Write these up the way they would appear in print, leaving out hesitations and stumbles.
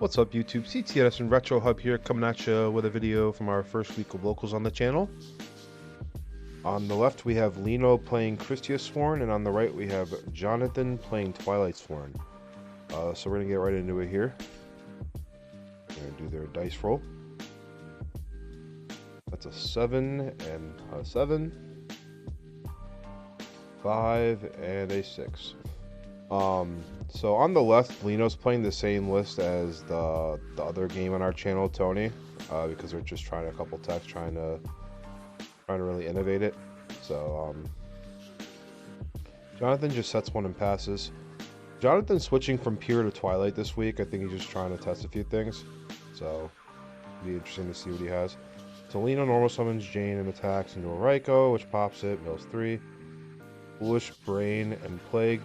What's up YouTube, Edison Retro Hub here, coming at you with a video from our first week of locals on the channel. On the left we have Lino playing Krystiasworn, and on the right we have Jonathan playing Twilightsworn. So we're going to get right into it here. We're going to do their dice roll. That's a 7 and a 7, 5 and a 6. So on the left, Lino's playing the same list as the other game on our channel, Tony, because they're just trying a couple techs, trying to really innovate it. So Jonathan just sets one and passes. Jonathan's switching from pure to Twilight this week. I think he's just trying to test a few things. So it'll be interesting to see what he has. So Lino normal summons Jane and attacks into a Raikou, which pops it, mills 3. Foolish, Brain, and Plague.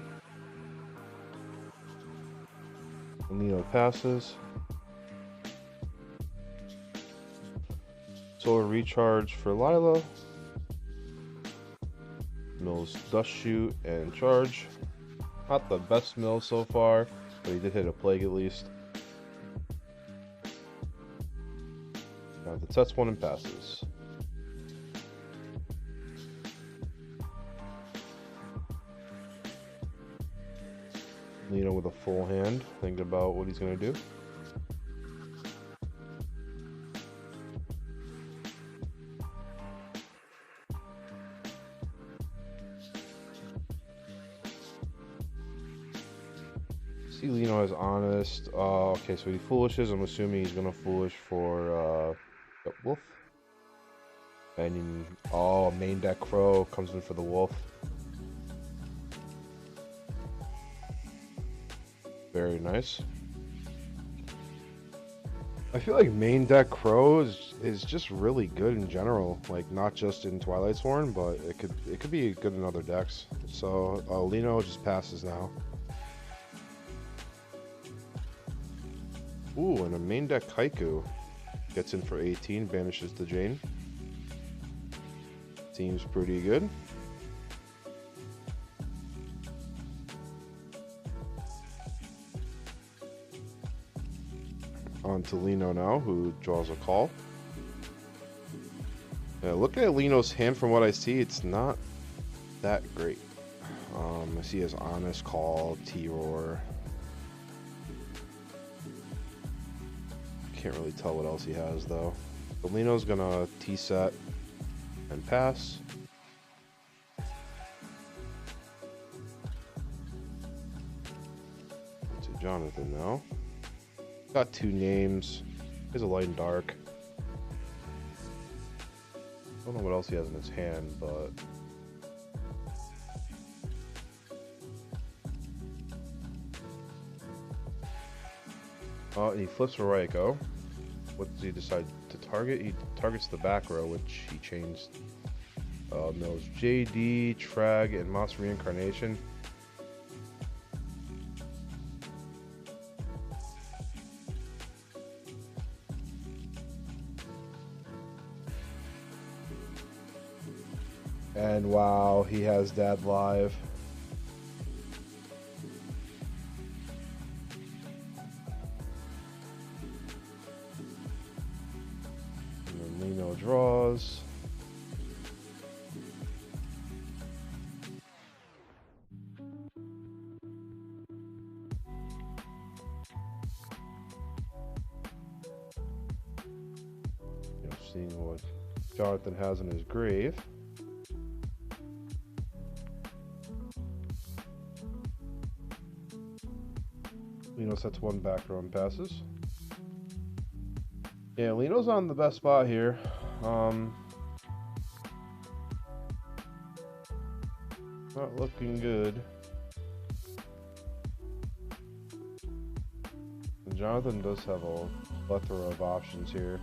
Lino passes. Solar Recharge for Lila. Mills Dust Shoot and Charge. Not the best mill so far, but he did hit a Plague at least. Now the sets one and passes. Lino with a full hand, thinking about what he's going to do. See, Lino is honest. Okay, so he foolishes. I'm assuming he's going to foolish for Wolf. And main deck Crow comes in for the Wolf. Very nice. I feel like main deck Crow is just really good in general, like not just in Twilightsworn, but it could be good in other decks. So Lino just passes now. Ooh, and a main deck Haiku gets in for 18, banishes the Jane. Seems pretty good. On to Lino now, who draws a call. Yeah, looking at Lino's hand, from what I see, it's not that great. I see his honest call, T-Roar. Can't really tell what else he has though. But Lino's gonna T-set and pass. To Jonathan now. Got two names. He's a light and dark. Don't know what else he has in his hand, but he flips a Raikou. What does he decide to target? He targets the back row, which he changed. Mills JD, Trag, and Moss Reincarnation. And wow, he has Dad live. And then Lino draws. Seeing what Jonathan has in his grave. Lino sets one back row and passes. Yeah, Lino's on the best spot here. Not looking good. And Jonathan does have a plethora of options here.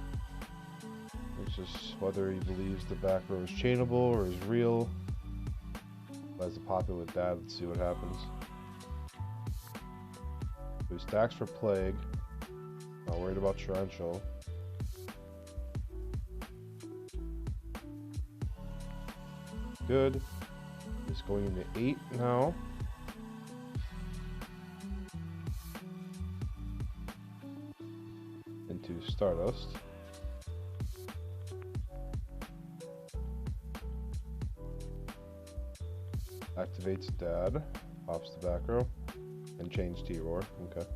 It's just whether he believes the back row is chainable or is real. As a popular with that, let's see what happens. He stacks for Plague. Not worried about Torrential. Good. He's going into 8 now. into Stardust. Activates Dad, pops the back row, and change T-Roar. Okay.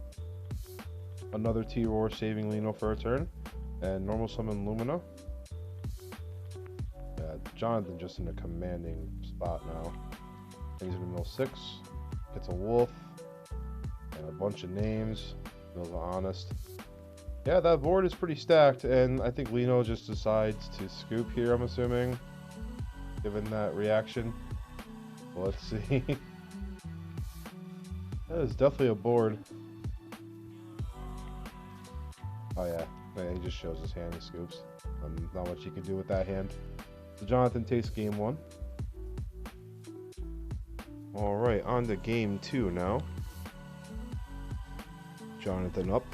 Another T-Roar saving Lino for a turn, and normal summon Lumina. Yeah, Jonathan just in a commanding spot now. He's in mill 6, gets a wolf, and a bunch of names. Mills honest. Yeah, that board is pretty stacked, and I think Lino just decides to scoop here, I'm assuming, given that reaction. Well, let's see. That is definitely a board. Oh yeah, he just shows his hand, he scoops. Not much he can do with that hand. So Jonathan takes game 1. Alright, on to game 2 now. Jonathan up.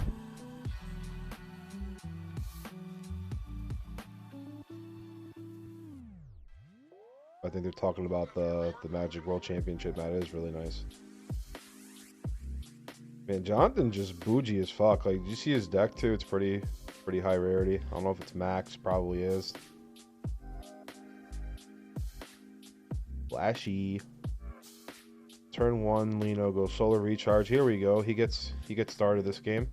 I think they're talking about the Magic World Championship. That is really nice. Man, Jonathan just bougie as fuck. Like, do you see his deck too? It's pretty high rarity. I don't know if it's max, probably is. Flashy. Turn 1, Lino goes solar recharge. Here we go. He gets started this game.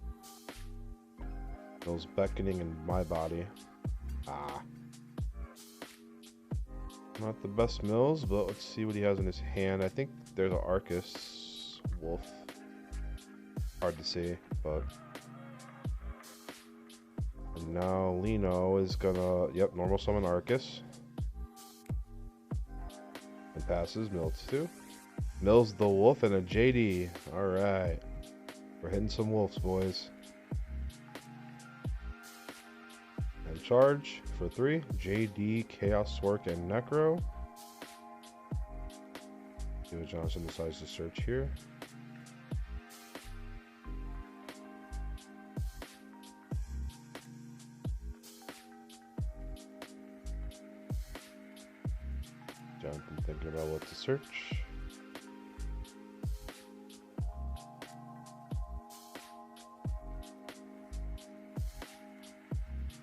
Feels beckoning in my body. Ah. Not the best mills, but let's see what he has in his hand. I think there's an Arcus Wolf. Hard to see, but... And now Lino is gonna... Yep, normal summon Arcus. And passes, mills 2. Mills the Wolf and a JD. Alright. We're hitting some wolves, boys. And charge for 3. JD, Chaos Work, and Necro. See what Johnson decides to search here. Jonathan thinking about what to search.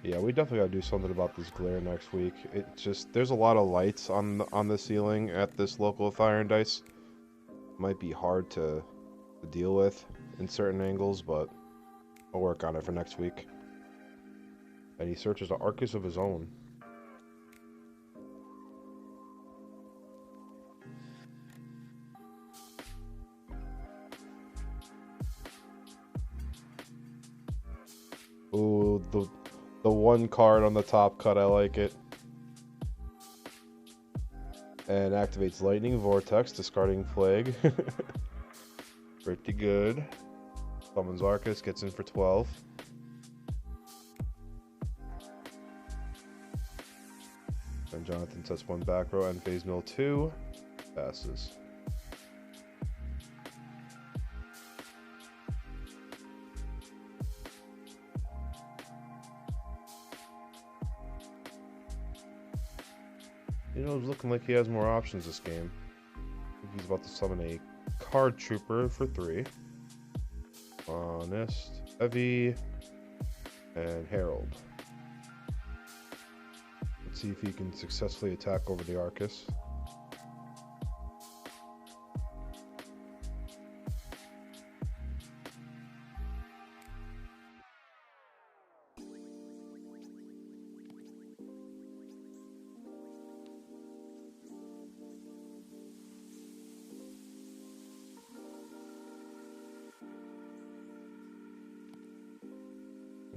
Yeah, we definitely gotta do something about this glare next week. It just, there's a lot of lights on the ceiling at this local Fire and Dice. Might be hard to deal with in certain angles, but I'll work on it for next week. And he searches the Arcus of his own. Ooh, the one card on the top cut, I like it. And activates Lightning Vortex, discarding Plague. Pretty good. Summons Arcus, gets in for 12. And Jonathan sets 1 back row, and phase mill 2. Passes. You know, it's looking like he has more options this game. I think he's about to summon a Card Trooper for 3. Honest, Heavy, and Herald. Let's see if he can successfully attack over the Arcus.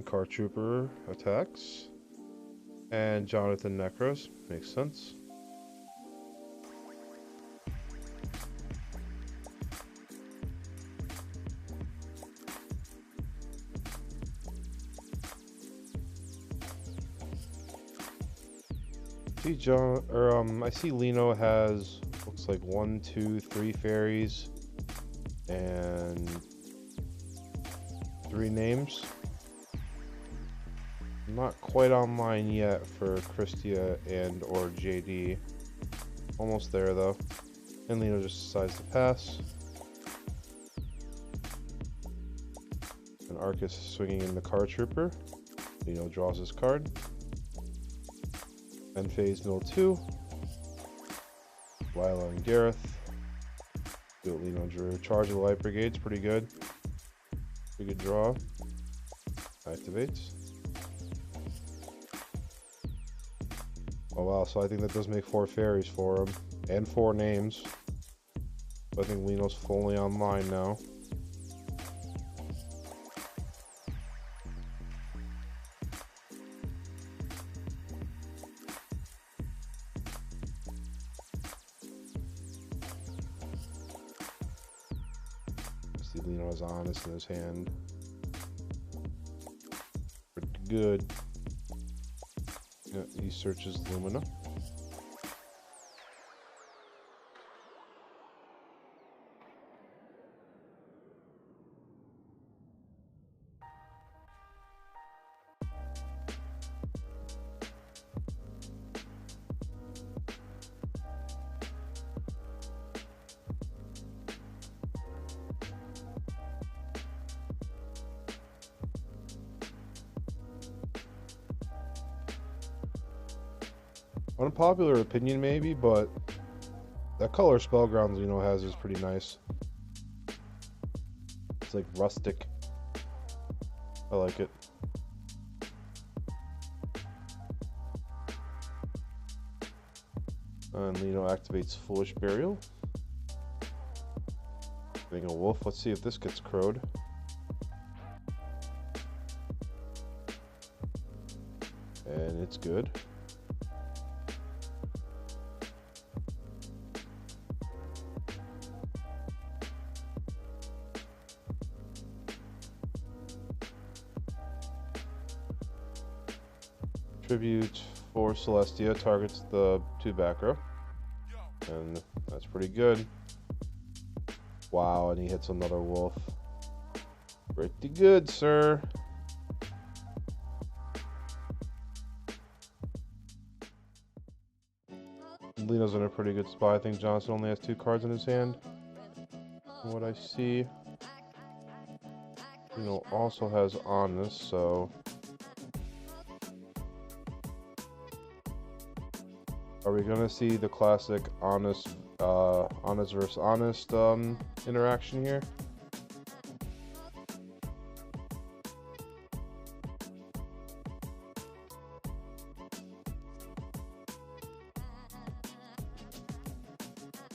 Card Trooper attacks. And Jonathan Necros. Makes sense. See I see Lino has, looks like 1, 2, 3 fairies and 3 names. Not quite online yet for Krystia and or JD. Almost there though. And Lino just decides to pass. And Arcus is swinging in the Card Trooper. Lino draws his card. End phase mill 2. Lila and Gareth. Do what Lino drew. Charge of the Light Brigade's pretty good. Pretty good draw. Activates. Oh wow, so I think that does make 4 fairies for him. And 4 names. So I think Lino's fully online now. See, Lino has Honest in his hand. Pretty good. Yeah, he searches Lumina. Unpopular opinion maybe, but that color Spellgrounds Lino has is pretty nice. It's like rustic. I like it. And Lino activates Foolish Burial. Getting a wolf. Let's see if this gets crowed. And it's good. Tribute for Celestia targets the 2 back row. And that's pretty good. Wow, and he hits another wolf. Pretty good, sir. Lino's in a pretty good spot. I think Johnson only has 2 cards in his hand, from what I see. Lino also has Honest, so... Are we gonna see the classic honest versus honest interaction here?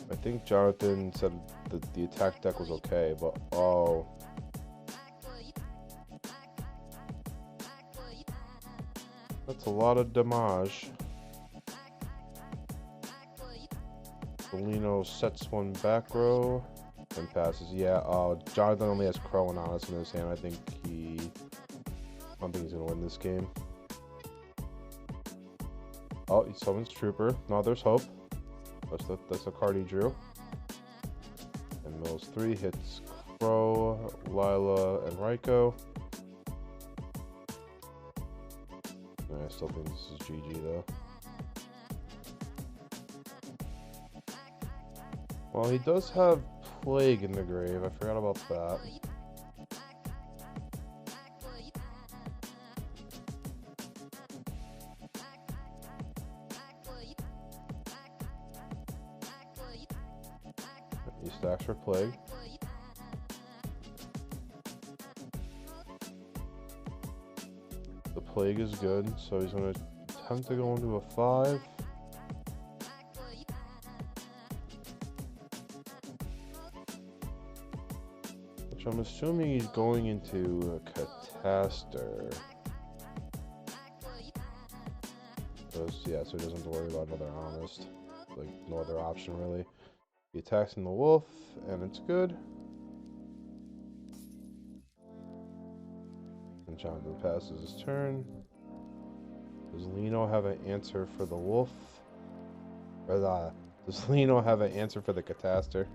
I think Jonathan said that the attack deck was okay, but oh. That's a lot of damage. Lino sets 1 back row and passes. Yeah, Jonathan only has Crow and Honest in his hand. I don't think he's gonna win this game. Oh, he summons Trooper. No, there's hope. That's the card he drew. And mills 3 hits Crow, Lila, and Raiko. I still think this is GG though. Well, he does have Plague in the grave. I forgot about that. He stacks for Plague. The Plague is good, so he's going to attempt to go into a 5. I'm assuming he's going into a Cataster. Yeah, so he doesn't have to worry about another Honest. Like, no other option, really. He attacks in the wolf, and it's good. And Jonathan passes his turn. Does Lino have an answer for the wolf? Or does Lino have an answer for the Cataster?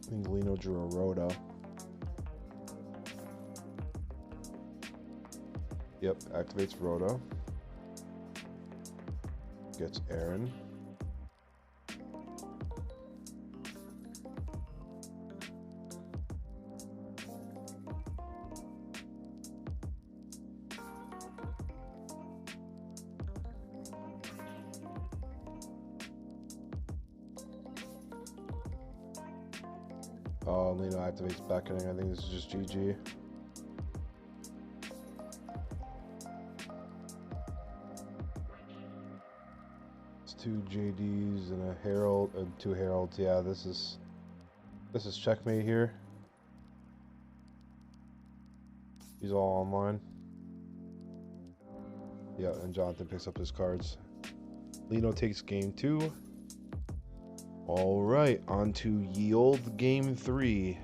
I think Lino drew a Rhoda. Yep, activates Rhoda. Gets Aaron. Oh, Lino activates beckoning. I think this is just GG. It's 2 JDs and a Herald and 2 Heralds. Yeah, this is checkmate here. He's all online. Yeah, and Jonathan picks up his cards. Lino takes game 2. All right, on to ye old game 3,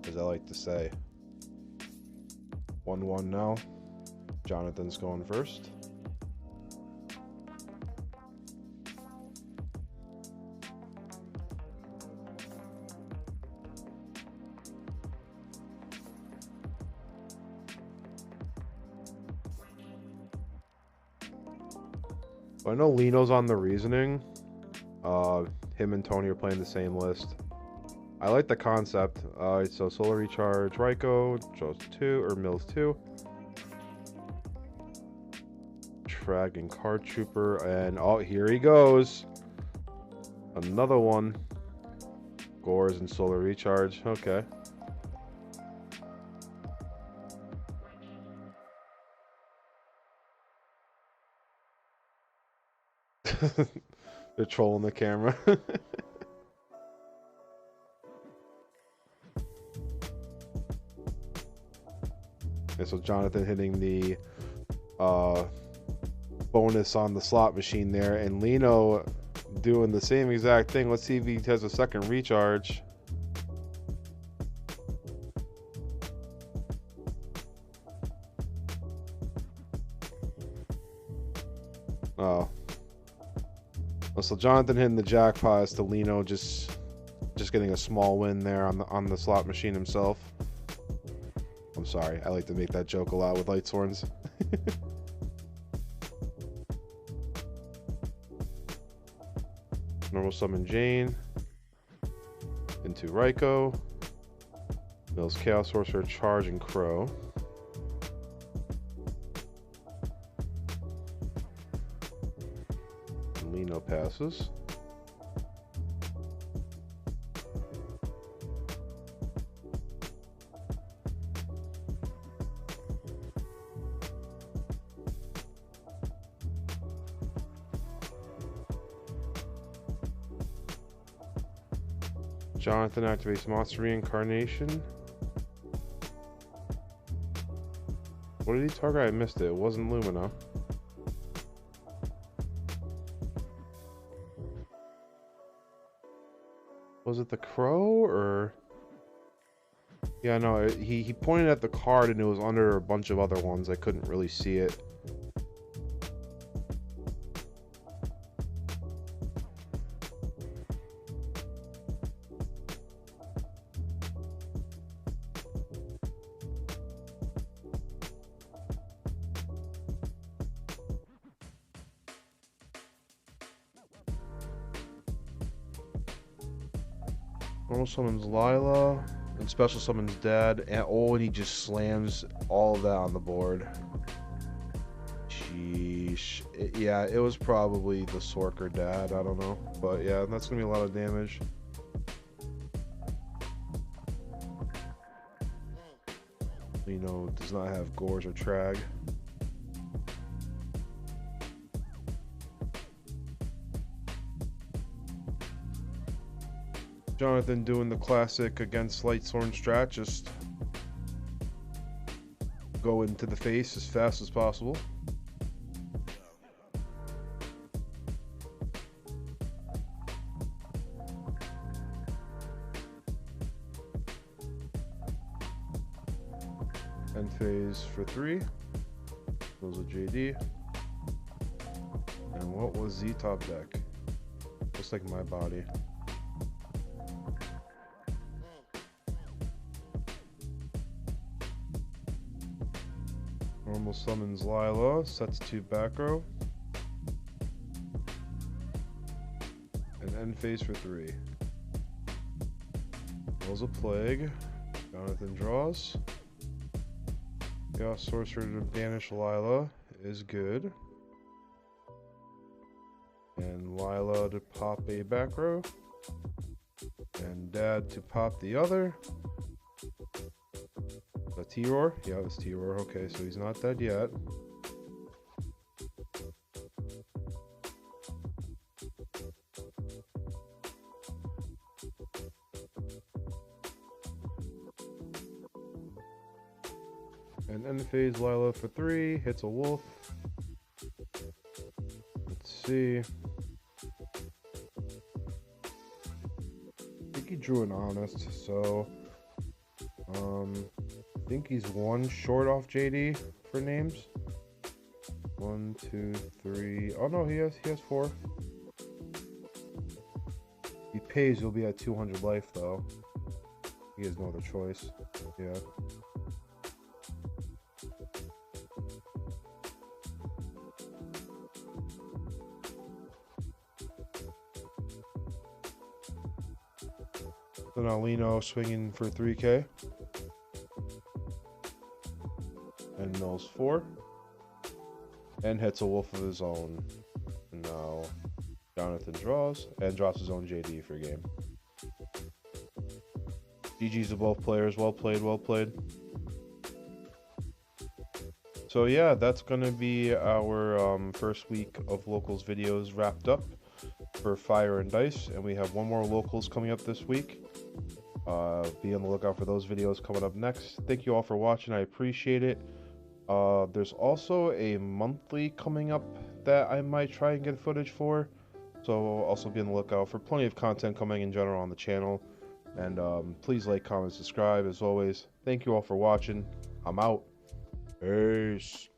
as I like to say. 1-1 now. Jonathan's going first. I know Lino's on the reasoning. Him and Tony are playing the same list. I like the concept. So Solar Recharge, Ryko, chose 2, or Mills 2. Trag and Card Trooper, and oh, here he goes. Another one. Gores and Solar Recharge, okay. They're trolling the camera. And so Jonathan hitting the bonus on the slot machine there, and Lino doing the same exact thing. Let's see if he has a second recharge. Oh. So Jonathan hitting the jackpot as to Lino just getting a small win there on the slot machine himself. I'm sorry, I like to make that joke a lot with Lightsworns. Normal summon Jane into Ryko. Mills Chaos Sorcerer, Charge, and Crow. And Lino passes. Jonathan activates Monster Reincarnation. What did he target? I missed it. It wasn't Lumina. Was it the Crow or? Yeah, no. He pointed at the card and it was under a bunch of other ones. I couldn't really see it. Normal summons Lila, and special summons Dad, and oh, and he just slams all of that on the board. Sheesh. Yeah, it was probably the Sorker Dad, I don't know. But yeah, that's gonna be a lot of damage. Lino does not have Gores or Trag. Jonathan doing the classic against Lightsworn strat, just go into the face as fast as possible. End phase for 3. Those are JD. And what was Z top deck? Looks like my body. Normal summons Lila, sets to back row. And end phase for 3. Rolls a plague. Jonathan draws. Chaos Sorcerer to banish Lila is good. And Lila to pop a back row. And Dad to pop the other. The T-Roar? Yeah, it's T-Roar. Okay, so he's not dead yet. And end phase Lila for 3, hits a wolf. Let's see. I think he drew an honest, so I think he's 1 short off JD for names. 1, 2, 3. Oh no, he has 4. He pays, he'll be at 200 life though. He has no other choice. Yeah. So now Lino swinging for 3k. And mills 4. And hits a wolf of his own. And now Jonathan draws and drops his own JD for game. GG's to both players. Well played, well played. So yeah, that's going to be our first week of locals videos wrapped up for Fire and Dice. And we have 1 more locals coming up this week. Be on the lookout for those videos coming up next. Thank you all for watching. I appreciate it. There's also a monthly coming up that I might try and get footage for. So also be on the lookout for plenty of content coming in general on the channel. And please like, comment, subscribe as always. Thank you all for watching. I'm out. Peace.